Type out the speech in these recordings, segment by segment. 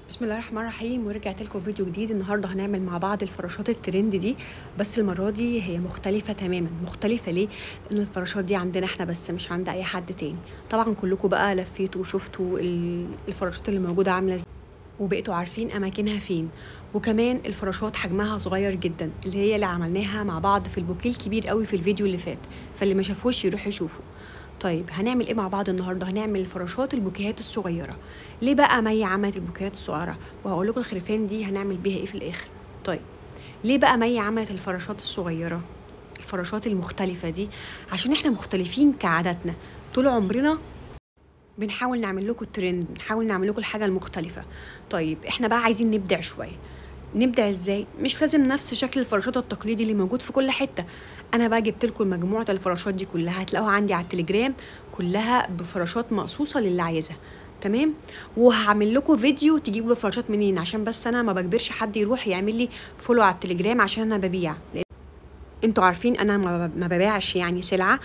بسم الله الرحمن الرحيم، ورجعت لكم فيديو جديد. النهارده هنعمل مع بعض الفراشات الترند دي، بس المره دي هي مختلفه تماما. مختلفه ليه؟ لان الفراشات دي عندنا احنا بس، مش عند اي حد تاني. طبعا كلكم بقى لفيتوا وشفتوا الفراشات اللي موجوده عامله ازاي، وبقيتوا عارفين اماكنها فين. وكمان الفراشات حجمها صغير جدا، اللي هي اللي عملناها مع بعض في البوكيه الكبير قوي في الفيديو اللي فات، فاللي ما شافوش يروح يشوفه. طيب هنعمل ايه مع بعض النهارده؟ هنعمل الفراشات البوكيهات الصغيره. ليه بقى مي عملت البوكيهات الصغيره؟ وهقول لكم الخرفان دي هنعمل بيها ايه في الاخر. طيب ليه بقى مي عملت الفراشات الصغيره، الفراشات المختلفه دي؟ عشان احنا مختلفين كعاداتنا، طول عمرنا بنحاول نعمل لكم الترند، بنحاول نعمل لكم الحاجه المختلفه. طيب احنا بقى عايزين نبدع شويه. نبدع ازاي؟ مش لازم نفس شكل الفراشات التقليدي اللي موجود في كل حته. انا بقى جبت لكم مجموعه الفراشات دي كلها، هتلاقوها عندي على التليجرام، كلها بفراشات مقصوصه للي عايزها. تمام. وهعمل لكم فيديو تجيبوا الفراشات منين، عشان بس انا ما بجبرش حد يروح يعمل لي فولو على التليجرام عشان انا ببيع. انتوا عارفين انا ما ببيعش يعني سلعه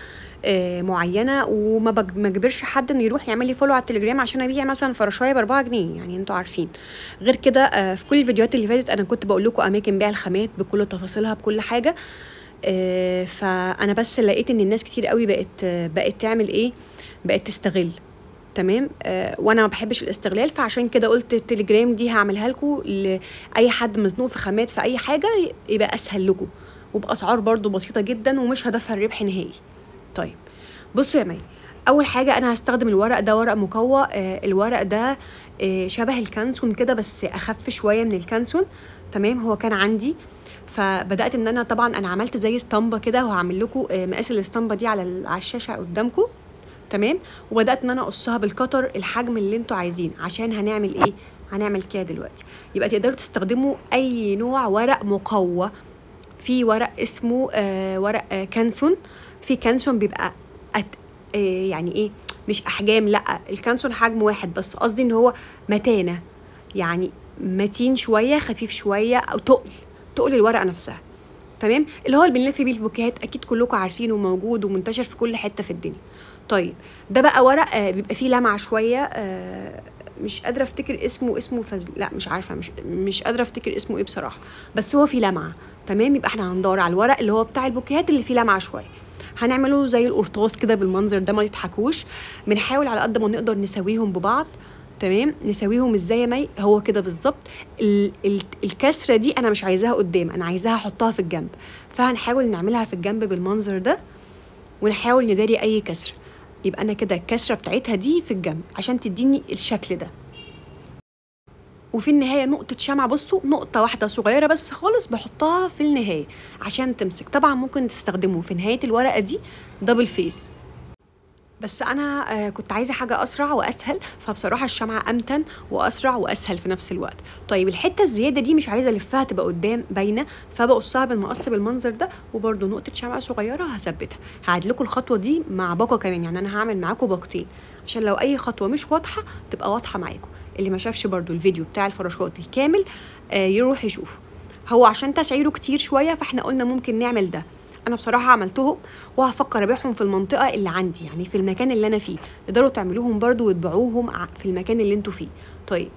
معينه، وما بجبرش حد انه يروح يعمل لي فولو على التليجرام عشان ابيع مثلا فراشايه ب4 جنيه. يعني انتوا عارفين. غير كده في كل الفيديوهات اللي فاتت انا كنت بقول لكم اماكن بيع الخامات بكل تفاصيلها بكل حاجه. فانا بس لقيت ان الناس كتير قوي بقت تعمل ايه، بقت تستغل. تمام. وانا ما بحبش الاستغلال، فعشان كده قلت التليجرام دي هعملها لكم لاي حد مزنوق في خامات في اي حاجه، يبقى اسهل لكم وباسعار برضو بسيطه جدا ومش هدفها الربح نهائي. طيب بصوا يا مي، اول حاجه انا هستخدم الورق ده، ورق مقوى. الورق ده شبه الكانسون كده بس اخف شويه من الكانسون. تمام. هو كان عندي، فبدات ان انا طبعا انا عملت زي اسطمبه كده، وهعمل لكم مقاس الاسطمبه دي على الشاشه قدامكم. تمام. وبدات ان انا اقصها بالقطر الحجم اللي انتوا عايزين، عشان هنعمل ايه؟ هنعمل كده دلوقتي. يبقى تقدروا تستخدموا اي نوع ورق مقوى. في ورق اسمه ورق كانسون. في كانسون بيبقى يعني ايه، مش احجام، لا الكانسون حجم واحد، بس قصدي ان هو متانه، يعني متين شويه، خفيف شويه، او تقل الورقه نفسها. تمام. اللي هو اللي بنلف بيه البوكيهات، اكيد كلكم عارفينه وموجود ومنتشر في كل حته في الدنيا. طيب ده بقى ورق بيبقى فيه لمعه شويه. مش قادره افتكر اسمه لا مش عارفه، مش قادره افتكر اسمه ايه بصراحه، بس هو فيه لمعه. تمام. يبقى احنا هندور على الورق اللي هو بتاع البوكيهات اللي فيه لمعه شويه. هنعمله زي القرطاس كده بالمنظر ده، ما تضحكوش. بنحاول على قد ما نقدر نسويهم ببعض. تمام. نسويهم ازاي يا مي؟ هو كده بالظبط. الكسره دي انا مش عايزاها قدام، انا عايزاها احطها في الجنب، فهنحاول نعملها في الجنب بالمنظر ده، ونحاول نداري اي كسره. يبقى انا كده الكسره بتاعتها دي في الجنب عشان تديني الشكل ده. وفي النهايه نقطه شمعه، بصوا نقطه واحده صغيره بس خالص بحطها في النهايه عشان تمسك. طبعا ممكن تستخدمه في نهايه الورقه دي دبل فيس، بس انا كنت عايزه حاجه اسرع واسهل، فبصراحه الشمعه امتن واسرع واسهل في نفس الوقت. طيب الحته الزياده دي مش عايزه الفها تبقى قدام باينه، فبقصها بالمقص بالمنظر ده، وبرده نقطه شمعه صغيره هثبتها. هعيد لكم الخطوه دي مع باقه كمان، يعني انا هعمل معاكم باقتين عشان لو اي خطوه مش واضحه تبقى واضحه معاكم. اللي ما شافش برده الفيديو بتاع الفراشات الكامل يروح يشوفه. هو عشان تسعيره كتير شويه، فاحنا قلنا ممكن نعمل ده. انا بصراحه عملتهم وهفكر ابيعهم في المنطقه اللي عندي، يعني في المكان اللي انا فيه. تقدروا تعملوهم برضو وتبيعوهم في المكان اللي انتوا فيه. طيب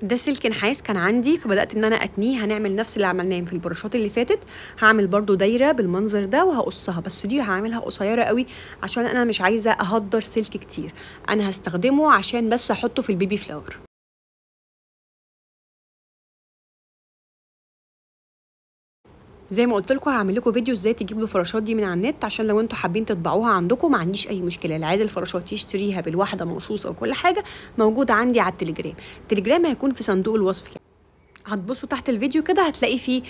ده سلك نحاس كان عندي، فبدات ان انا اتنيه. هنعمل نفس اللي عملناه في البراشات اللي فاتت. هعمل برضو دايره بالمنظر ده وهقصها، بس دي هعملها قصيره قوي عشان انا مش عايزه اهدر سلك كتير. انا هستخدمه عشان بس احطه في البيبي فلاور. زي ما قلت لكم هعمل لكم فيديو ازاي تجيبوا الفراشات دي من على النت، عشان لو انتوا حابين تطبعوها عندكم ما عنديش اي مشكله. اللي عايز الفراشات يشتريها بالواحده مقصوصه وكل حاجه موجوده عندي على التليجرام. التليجرام هيكون في صندوق الوصف يعني. هتبصوا تحت الفيديو كده هتلاقي فيه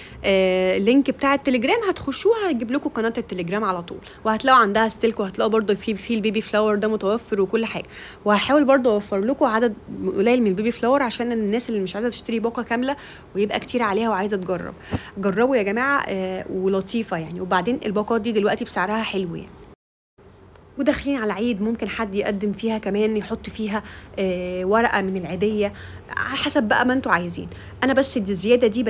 لينك بتاع التليجرام، هتخشوها هتجيب لكم قناه التليجرام على طول، وهتلاقوا عندها ستيلك، وهتلاقوا برده في البيبي فلاور ده متوفر وكل حاجه. وهحاول برده اوفر لكم عدد قليل من البيبي فلاور عشان الناس اللي مش عايزه تشتري باقه كامله ويبقى كتير عليها وعايزه تجرب. جربوا يا جماعه ولطيفه يعني. وبعدين الباقات دي دلوقتي بسعرها حلو يعني، وداخلين على عيد ممكن حد يقدم فيها كمان، يحط فيها ورقه من العيديه، على حسب بقى ما انتوا عايزين. انا بس الزياده دي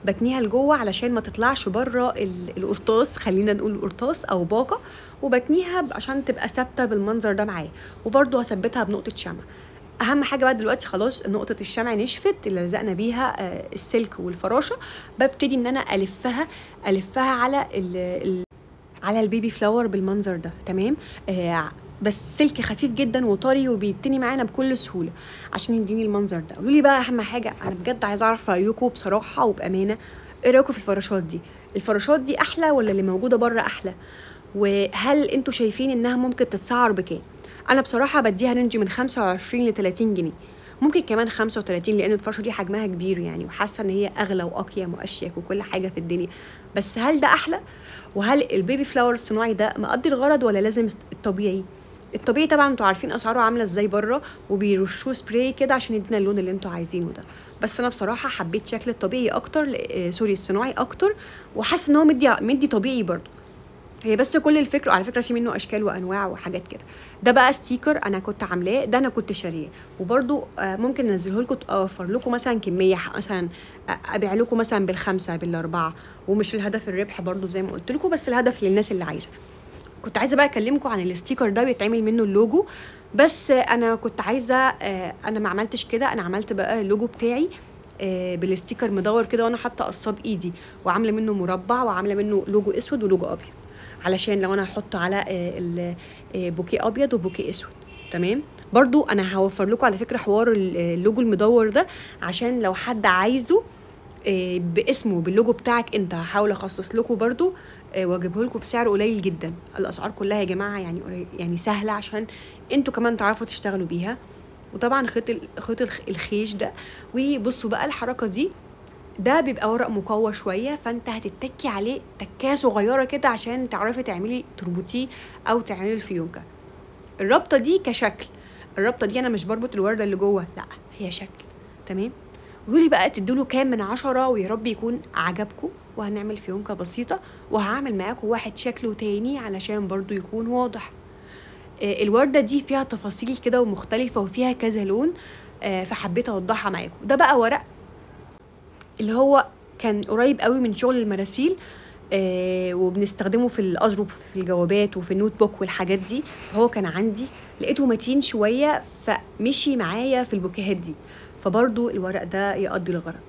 بتنيها لجوه علشان ما تطلعش بره القرطاس، خلينا نقول قرطاس او باقه، وبتنيها عشان تبقى ثابته بالمنظر ده معايا. وبرده هثبتها بنقطه شمع. اهم حاجه بقى دلوقتي خلاص نقطه الشمع نشفت اللي لزقنا بيها السلك والفراشه. ببتدي ان انا الفها على البيبي فلاور بالمنظر ده. تمام. بس سلك خفيف جدا وطري وبيتني معانا بكل سهوله عشان يديني المنظر ده. قولوا لي بقى اهم حاجه، انا بجد عايزه اعرف رايكم بصراحه وبامانه. ايه رايكم في الفراشات دي؟ الفراشات دي احلى ولا اللي موجوده بره احلى؟ وهل انتوا شايفين انها ممكن تتسعر بكام؟ انا بصراحه بديها رينج من 25 ل 30 جنيه، ممكن كمان 35 لان الفرشه دي حجمها كبير يعني، وحاسه ان هي اغلى واقيم واشيك وكل حاجه في الدنيا. بس هل ده احلى؟ وهل البيبي فلاور الصناعي ده مقضي الغرض ولا لازم الطبيعي؟ الطبيعي طبعا انتوا عارفين اسعاره عامله ازاي بره، وبيرشوه سبراي كده عشان يدينا اللون اللي انتوا عايزينه ده. بس انا بصراحه حبيت شكل الطبيعي اكتر، سوري الصناعي اكتر، وحاسه ان هو مدي طبيعي برضه. هي بس كل الفكره، على فكره في منه اشكال وانواع وحاجات كده. ده بقى ستيكر انا كنت عاملاه، ده انا كنت شاريه، وبرده ممكن انزله لكم، اوفر لكم مثلا كميه مثلا، ابيع لكم مثلا بالخمسه بالاربعه. ومش الهدف الربح برده زي ما قلت لكم، بس الهدف للناس اللي عايزه. كنت عايزه بقى اكلمكم عن الستيكر ده، بيتعمل منه اللوجو. بس انا كنت عايزه، انا ما عملتش كده، انا عملت بقى اللوجو بتاعي بالستيكر مدور كده، وانا حاطه قصاه بايدي، وعامله منه مربع، وعامله منه لوجو اسود ولوجو ابيض، علشان لو انا هحط على بوكيه ابيض وبوكيه اسود. تمام. برضو انا هوفر لكم على فكره حوار اللوجو المدور ده، عشان لو حد عايزه باسمه باللوجو بتاعك انت، هحاول اخصص لكم برضو واجيبه لكم بسعر قليل جدا. الاسعار كلها يا جماعه يعني سهله، عشان انتوا كمان تعرفوا تشتغلوا بيها. وطبعا خيط الخيش ده. وبصوا بقى الحركه دي، ده بيبقى ورق مقوى شويه، فانت هتتكي عليه تكايه صغيره كده عشان تعرفي تعملي تربطيه او تعملي الفيونكه. الربطه دي كشكل، الربطه دي انا مش بربط الورده اللي جوه، لا هي شكل. تمام. قولي بقى تدوله كام من 10، ويا رب يكون عجبكم. وهنعمل فيونكه بسيطه، وهعمل معاكم واحد شكله تاني علشان برضو يكون واضح. الورده دي فيها تفاصيل كده ومختلفه وفيها كذا لون، فحبيت اوضحها معاكم. ده بقى ورق اللي هو كان قريب قوي من شغل المراسيل، وبنستخدمه في الأظرف في الجوابات وفي النوت بوك والحاجات دي. فهو كان عندي، لقيته متين شوية فمشي معايا في البوكيهات دي، فبرضو الورق ده يقضي الغرض.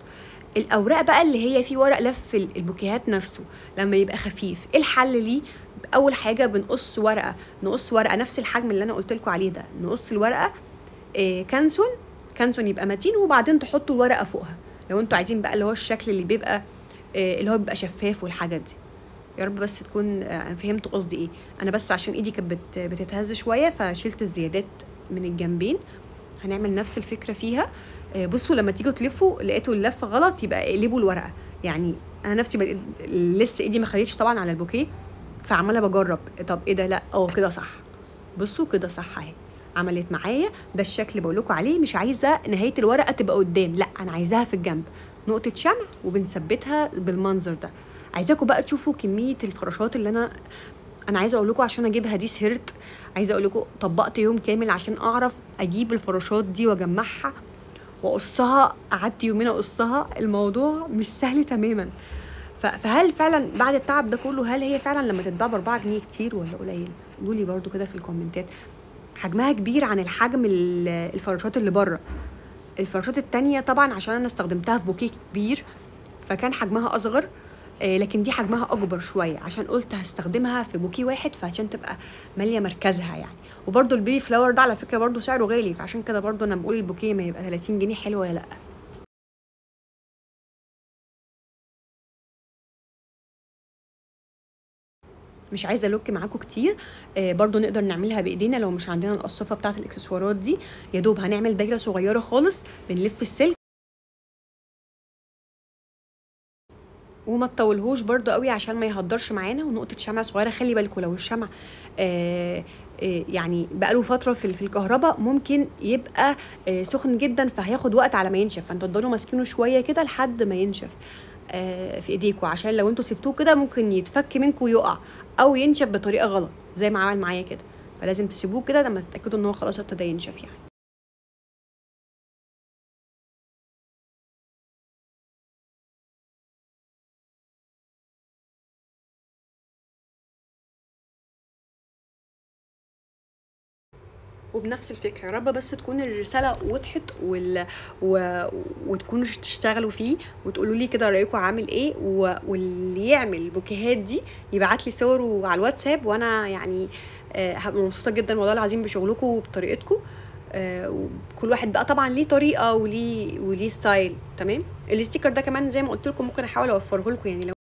الأوراق بقى اللي هي في ورق لف البوكيهات نفسه لما يبقى خفيف، ايه الحل ليه؟ أول حاجة بنقص ورقة، نفس الحجم اللي أنا قلت لكم عليه ده، نقص الورقة كانسون يبقى متين، وبعدين تحطوا ورقة فوقها لو انتوا عايزين بقى اللي هو الشكل اللي بيبقى اللي هو بيبقى شفاف والحاجات دي. يا رب بس تكون فهمتوا قصدي ايه. انا بس عشان ايدي كانت بتتهز شويه فشلت الزيادات من الجنبين. هنعمل نفس الفكره فيها. بصوا لما تيجوا تلفوا لقيتوا اللفه غلط، يبقى اقلبوا الورقه. يعني انا نفسي لسه ايدي ما خدتش طبعا على البوكيه، فعماله بجرب طب ايه ده، لا كده صح. بصوا كده صح اهي، عملت معايا. ده الشكل اللي بقول لكم عليه. مش عايزه نهايه الورقه تبقى قدام، لا انا عايزاها في الجنب، نقطه شمع وبنثبتها بالمنظر ده. عايزاكم بقى تشوفوا كميه الفراشات اللي انا عايزه اقول لكم، عشان اجيبها دي سهرت. عايزه اقول لكم طبقت يوم كامل عشان اعرف اجيب الفراشات دي واجمعها واقصها. قعدت يومين اقصها، الموضوع مش سهل تماما. فهل فعلا بعد التعب ده كله، هل هي فعلا لما تتباع ب4 جنيه كتير ولا قليل؟ قولوا لي برده كده في الكومنتات. حجمها كبير عن الحجم الفراشات اللي بره. الفراشات التانية طبعا عشان انا استخدمتها في بوكيه كبير فكان حجمها اصغر، لكن دي حجمها اكبر شويه عشان قلت هستخدمها في بوكيه واحد، فعشان تبقى ماليه مركزها يعني. وبرده البيبي فلاور ده على فكره برده سعره غالي، فعشان كده برده انا بقول البوكيه ما يبقى 30 جنيه حلو ولا لا. مش عايزه الوك معاكم كتير. برضو نقدر نعملها بايدينا لو مش عندنا القصافه بتاعه الاكسسوارات دي. يا دوب هنعمل دايره صغيره خالص، بنلف السلك وما تطولهوش برضو قوي عشان ما يهدرش معانا، ونقطه شمع صغيره. خلي بالكم لو الشمع يعني بقاله فتره في الكهرباء ممكن يبقى سخن جدا، فهياخد وقت على ما ينشف، فانتوا تفضلوا ماسكينه شويه كده لحد ما ينشف في ايديكم، عشان لو انتوا سبتوه كده ممكن يتفك منكم ويقع او ينشف بطريقه غلط زي ما عمل معايا كده. فلازم تسيبوه كده لما تتاكدوا ان هو خلاص ابتدى ينشف يعني. وبنفس الفكرة. يا رب بس تكون الرسالة وضحت وتكونوا تشتغلوا فيه وتقولوا لي كده رأيكم عامل ايه، واللي يعمل البوكيهات دي يبعت لي صوره على الواتساب، وانا يعني هبقى مبسوطة جدا والله العظيم بشغلكم وبطريقتكم. وكل واحد بقى طبعا ليه طريقة وليه ستايل. تمام. الاستيكر ده كمان زي ما قلت لكم ممكن احاول اوفره لكم، يعني لو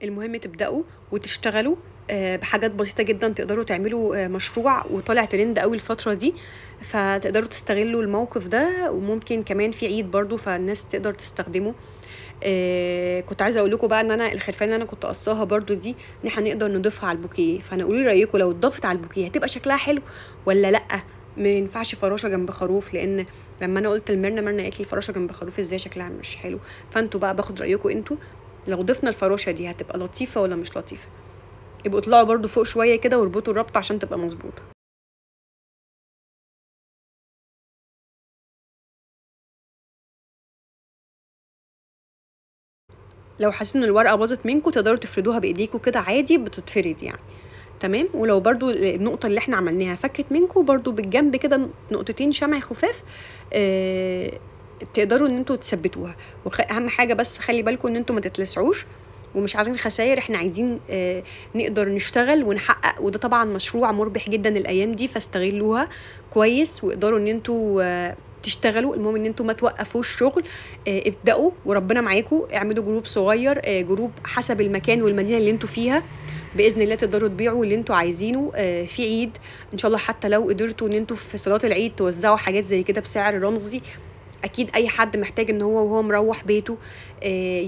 المهم تبدأوا وتشتغلوا بحاجات بسيطة جدا تقدروا تعملوا مشروع وطالع ترند قوي الفترة دي، فتقدروا تستغلوا الموقف ده. وممكن كمان في عيد برضو فالناس تقدر تستخدمه. كنت عايزه اقول لكم بقى ان انا الخلفيه اللي انا كنت قصاها برضو دي ان احنا نقدر نضيفها على البوكيه، فانا قولوا لي رايكم لو اتضافت على البوكيه هتبقى شكلها حلو ولا لا. ما ينفعش فراشه جنب خروف، لان لما انا قلت لمرنا قالت لي فراشه جنب خروف ازاي شكلها مش حلو. فانتوا بقى باخد رايكم انتوا، لو ضفنا الفراشه دي هتبقى لطيفه ولا مش لطيفه. يبقوا اطلعوا برضو فوق شويه كده واربطوا الربط عشان تبقى مظبوطه. لو حسيتوا ان الورقه باظت منكم تقدروا تفردوها بايديكم كده عادي، بتتفرد يعني. تمام. ولو برضو النقطه اللي احنا عملناها فكت منكم برضو بالجنب كده نقطتين شمع خفاف، تقدروا ان انتوا تثبتوها. واهم حاجه بس خلي بالكم ان انتوا ما تتلسعوش، ومش عايزين خسائر. احنا عايزين نقدر نشتغل ونحقق، وده طبعا مشروع مربح جدا الايام دي، فاستغلوها كويس واقدروا ان انتوا تشتغلوا. المهم ان انتوا ما توقفوش شغل، ابدأوا وربنا معاكم. اعملوا جروب صغير، جروب حسب المكان والمدينة اللي انتوا فيها، باذن الله تقدروا تبيعوا اللي انتوا عايزينه. في عيد ان شاء الله حتى لو قدرتوا ان انتوا في صلاة العيد توزعوا حاجات زي كده بسعر رمزي، اكيد اي حد محتاج ان هو وهو مروح بيته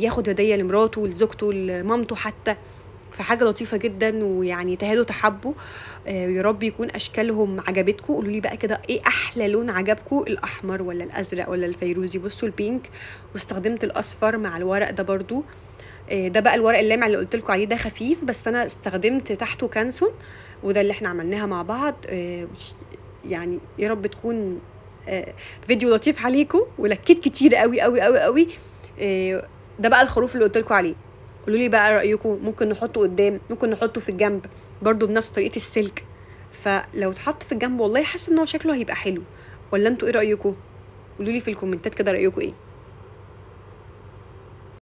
ياخد هدية لمراته لزوجته لمامته حتى، فحاجة لطيفة جدا. ويعني تهادوا تحبوا. يا رب يكون اشكالهم عجبتكم. قولوا لي بقى كده ايه احلى لون عجبكم، الاحمر ولا الازرق ولا الفيروزي؟ بصوا البينك، واستخدمت الاصفر مع الورق ده برضو. ده بقى الورق اللامع اللي قلت لكم عليه، ده خفيف بس انا استخدمت تحته كانسون، وده اللي احنا عملناها مع بعض. يعني يا رب تكون فيديو لطيف عليكم، ولكيت كتير قوي قوي قوي قوي. ده بقى الخروف اللي قلت لكم عليه. قولوا لي بقى رايكم، ممكن نحطه قدام، ممكن نحطه في الجنب برضو بنفس طريقه السلك. فلو اتحط في الجنب والله حاسه ان هو شكله هيبقى حلو، ولا انتوا ايه رايكم؟ قولوا لي في الكومنتات كده رايكم ايه.